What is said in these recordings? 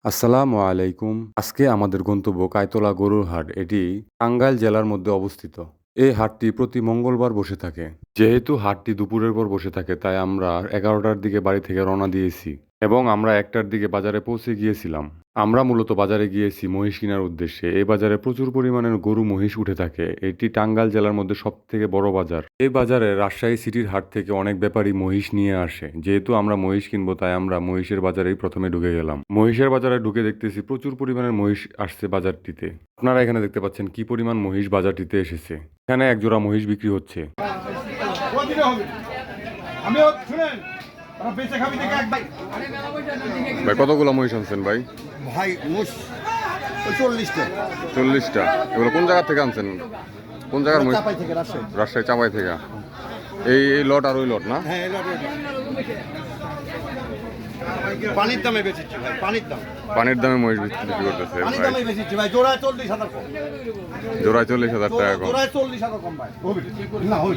আসসালামু আলাইকুম। আজকে আমাদের গন্তব্য কায়তলা গরুর হাট। এটি টাঙ্গাইল জেলার মধ্যে অবস্থিত। এই হাটটি প্রতি মঙ্গলবার বসে থাকে। যেহেতু হাটটি দুপুরের পর বসে থাকে তাই আমরা ১১টার দিকে বাড়ি থেকে রওনা দিয়েছি এবং আমরা ১টার দিকে বাজারে পৌঁছে গিয়েছিলাম। আমরা মূলত বাজারে গিয়েছি মহিষ কেনার উদ্দেশ্যে। এই বাজারে প্রচুর পরিমাণের গরু মহিষ উঠে থাকে। এটি টাঙ্গাইল জেলার মধ্যে সবথেকে বড় বাজার। এই বাজারে রাজশাহী সিটির হাট থেকে অনেক ব্যাপারী মহিষ নিয়ে আসে। যেহেতু আমরা মহিষ কিনবো তাই আমরা মহিষের বাজারেই প্রথমে ঢুকে গেলাম। মহিষের বাজারে ঢুকে দেখতেছি প্রচুর পরিমাণের মহিষ আসছে বাজারটিতে। আপনারা এখানে দেখতে পাচ্ছেন কি পরিমাণ মহিষ বাজারটিতে এসেছে। এখানে এক জোড়া মহিষ বিক্রি হচ্ছে। ভাই কতগুলো মহিষ আনছেন ভাই? ভাই মোষ 40টা। 40টা। এগুলো কোন জায়গা থেকে আনছেন? কোন জায়গার মহিষ? চাপাই থেকে রাজশাহী। রাজশাহী চাপাই থেকে। এই লট আর ওই লট না? হ্যাঁ পানির দামে বেচেছি ভাই, পানির দাম। পানির দামে মহিষ বিক্রি করতেছে পানির ভাই। দামে বেচেছি ভাই, জোড়ায় 40,000 কম। জোড়ায় 40,000 টাকা কম। জোড়ায় 40,000 কম ভাই। না হই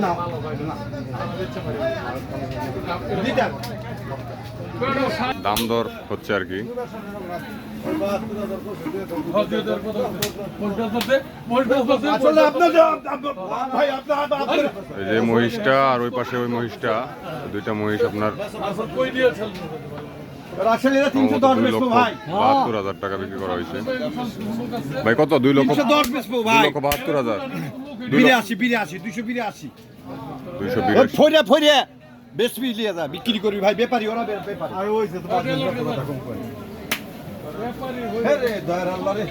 না না দিটা দাম দর হচ্ছে আর কি। আসলে আপনার ভাই এই যে মহিষটা আর ওই পাশে ওই মহিষটা, দুইটা মহিষ আপনার রাজশাহীরা 310 2 বেচবো লক্ষ ভাই। 72,000 টাকা বিক্রি করা হয়েছে। ভাই কত? 2 লক্ষ 310 বেচবো 2 ভাই। লক্ষ 72,000। 82 282 282। ফইরা ফইরা বেচবি লিয়ে যা, বিক্রি করবি ভাই, ব্যাপারী ওরা ব্যাপারী। আর ওই যে তোমার কথা কম করে। হে রে দয়ার আল্লাহ রে।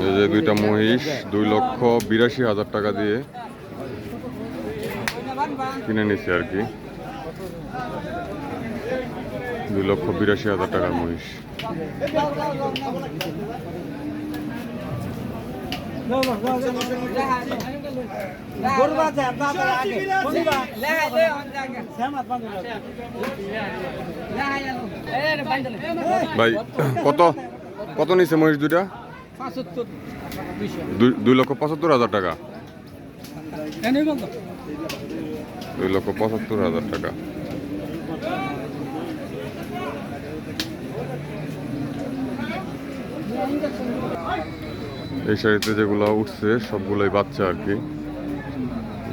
এই যে দুইটা মহিষ 2,82,000 টাকা দিয়ে কিনে নিচ্ছে আর কি। 2,82,000 টাকার মহিষ। ভাই কত কত নিচ্ছে মহিষ দুইটা? 2,75,000 টাকা। 2,75,000 টাকা। এই শাড়িতে যেগুলো উঠছে সবগুলোই বাচ্চা আর কি।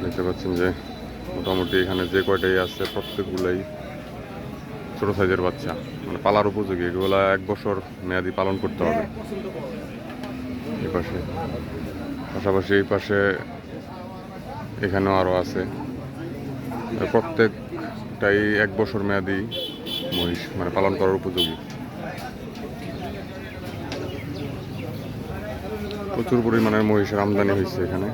দেখতে পাচ্ছেন যে মোটামুটি এখানে যে কয়টাই আছে প্রত্যেকগুলাই ছোট সাইজের বাচ্চা, মানে পালার উপযোগী। এগুলা 1 বছর মেয়াদি পালন করতে হবে। এই পাশে পাশাপাশি এই পাশে এখানেও আরও আছে। প্রত্যেকটাই 1 বছর মেয়াদি মহিষ, মানে পালন করার উপযোগী। প্রচুর পরিমাণের মহিষের আমদানি হয়েছে এখানে।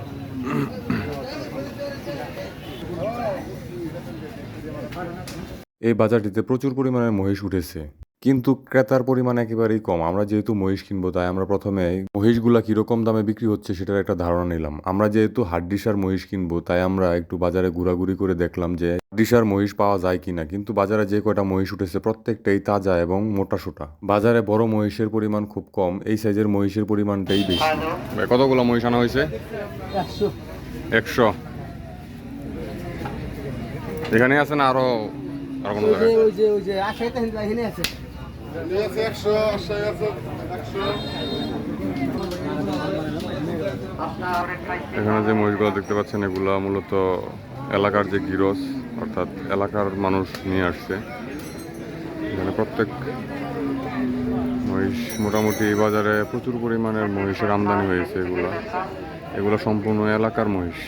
এই বাজারটিতে প্রচুর পরিমাণের মহিষ উঠেছে, কিন্তু ক্রেতার পরিমাণ একেবারেই কম। আমরা যেহেতু মহিষ কিনবো তাই আমরা প্রথমে মহিষগুলা কিরকম দামে বিক্রি হচ্ছে সেটার একটা ধারণা নিলাম। আমরা যেহেতু হাড্ডিসার মহিষ কিনবো তাই আমরা একটু বাজারে ঘোরাঘুরি করে দেখলাম যে হাড্ডিসার মহিষ পাওয়া যায় কিনা। কিন্তু বাজারে যে কয়টা মহিষ উঠেছে প্রত্যেকটাই তাজা এবং মোটাসোটা। বাজারে বড় মহিষের পরিমাণ খুব কম, এই সাইজের মহিষের পরিমাণটাই বেশি। কতগুলো মহিষ আনা হয়েছে? 100। এখানে আছে না আরো কোনো জায়গায়? এখানে যে মহিষগুলো দেখতে পাচ্ছেন এগুলো মূলত এলাকার যে গিরস, অর্থাৎ এলাকার মানুষ নিয়ে আসছে। এখানে প্রত্যেক মহিষ মোটামুটি এই বাজারে প্রচুর পরিমাণের মহিষের আমদানি হয়েছে। এগুলো সম্পূর্ণ এলাকার মহিষ।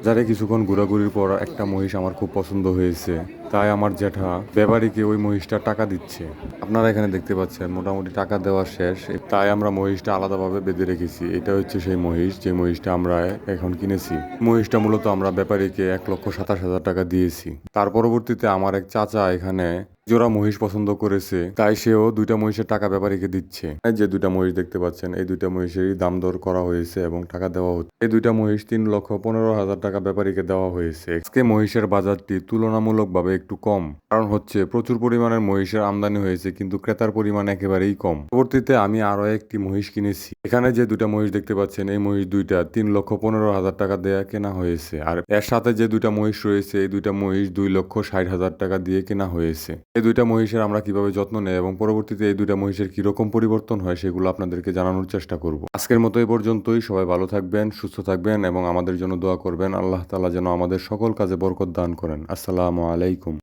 যারা কিছুক্ষণ ঘোরাঘুরির পর একটা মহিষ আমার খুব পছন্দ হয়েছে, তাই আমার জ্যাঠা ব্যাপারীকে ওই মহিষটা টাকা দিচ্ছে। আপনারা এখানে দেখতে পাচ্ছেন মোটামুটি টাকা দেওয়া শেষ, তাই আমরা মহিষটা আলাদাভাবে বেঁধে রেখেছি। এটা হচ্ছে সেই মহিষ যে মহিষটা আমরা এখন কিনেছি। মহিষটা মূলত আমরা ব্যাপারীকে 1,27,000 টাকা দিয়েছি। তার পরবর্তীতে আমার এক চাচা এখানে জোড়া মহিষ পছন্দ করেছে, তাই সেও 2টা মহিষের টাকা ব্যাপারীকে দিচ্ছে। এই যে 2টা মহিষ দেখতে পাচ্ছেন, এই 2টা মহিষেরই দাম দর করা হয়েছে এবং টাকা দেওয়া হচ্ছে। এই 2টা মহিষ 3,15,000 টাকা ব্যাপারীকে দেওয়া হয়েছে। আজকে মহিষের বাজারটি তুলনামূলকভাবে একটু কম, কারণ হচ্ছে প্রচুর পরিমাণের মহিষের আমদানি হয়েছে কিন্তু ক্রেতার পরিমাণ একেবারেই কম। পরবর্তীতে আমি আরো একটি মহিষ কিনেছি। এখানে যে 2টা মহিষ দেখতে পাচ্ছেন, এই মহিষ 2টা 3,15,000 টাকা দেয়া কেনা হয়েছে। আর এর সাথে যে 2টা মহিষ রয়েছে, এই 2টা মহিষ 2,60,000 টাকা দিয়ে কেনা হয়েছে। এই 2টা মহিষের আমরা কিভাবে যত্ন নেই এবং পরবর্তীতে এই 2টা মহিষের কিরকম পরিবর্তন হয় সেগুলো আপনাদেরকে জানানোর চেষ্টা করব। আজকের মতো এই পর্যন্তই। সবাই ভালো থাকবেন, সুস্থ থাকবেন এবং আমাদের জন্য দোয়া করবেন। আল্লাহ তাআলা যেন আমাদের সকল কাজে বরকত দান করেন। আসসালামু আলাইকুম।